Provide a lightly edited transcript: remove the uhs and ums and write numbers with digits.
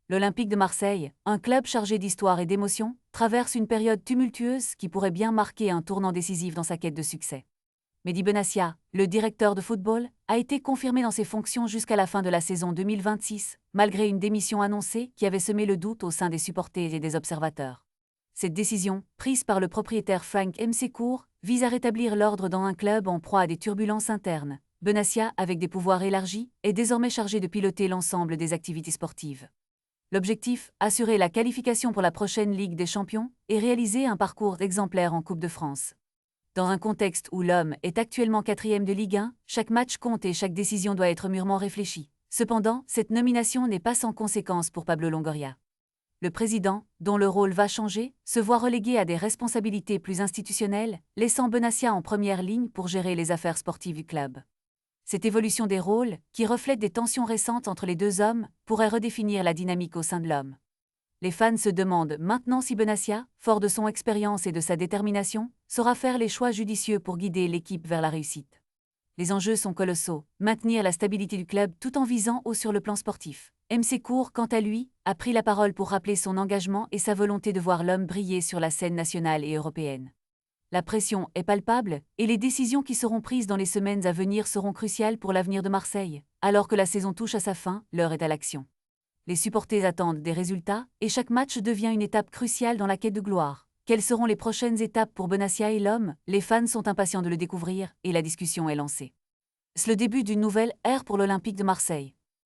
L'Olympique de Marseille, un club chargé d'histoire et d'émotion, traverse une période tumultueuse qui pourrait bien marquer un tournant décisif dans sa quête de succès. Mehdi Benassia, le directeur de football, a été confirmé dans ses fonctions jusqu'à la fin de la saison 2026, malgré une démission annoncée qui avait semé le doute au sein des supporters et des observateurs. Cette décision, prise par le propriétaire Frank Msekour, vise à rétablir l'ordre dans un club en proie à des turbulences internes. Benassia, avec des pouvoirs élargis, est désormais chargé de piloter l'ensemble des activités sportives. L'objectif, assurer la qualification pour la prochaine Ligue des Champions et réaliser un parcours exemplaire en Coupe de France. Dans un contexte où l'homme est actuellement 4e de Ligue 1, chaque match compte et chaque décision doit être mûrement réfléchie. Cependant, cette nomination n'est pas sans conséquence pour Pablo Longoria. Le président, dont le rôle va changer, se voit relégué à des responsabilités plus institutionnelles, laissant Benassia en première ligne pour gérer les affaires sportives du club. Cette évolution des rôles, qui reflète des tensions récentes entre les deux hommes, pourrait redéfinir la dynamique au sein de l'homme. Les fans se demandent maintenant si Benassia, fort de son expérience et de sa détermination, saura faire les choix judicieux pour guider l'équipe vers la réussite. Les enjeux sont colossaux, maintenir la stabilité du club tout en visant haut sur le plan sportif. Msekour, quant à lui, a pris la parole pour rappeler son engagement et sa volonté de voir l'homme briller sur la scène nationale et européenne. La pression est palpable, et les décisions qui seront prises dans les semaines à venir seront cruciales pour l'avenir de Marseille. Alors que la saison touche à sa fin, l'heure est à l'action. Les supporters attendent des résultats, et chaque match devient une étape cruciale dans la quête de gloire. Quelles seront les prochaines étapes pour Benassia et l'homme? Les fans sont impatients de le découvrir, et la discussion est lancée. C'est le début d'une nouvelle ère pour l'Olympique de Marseille.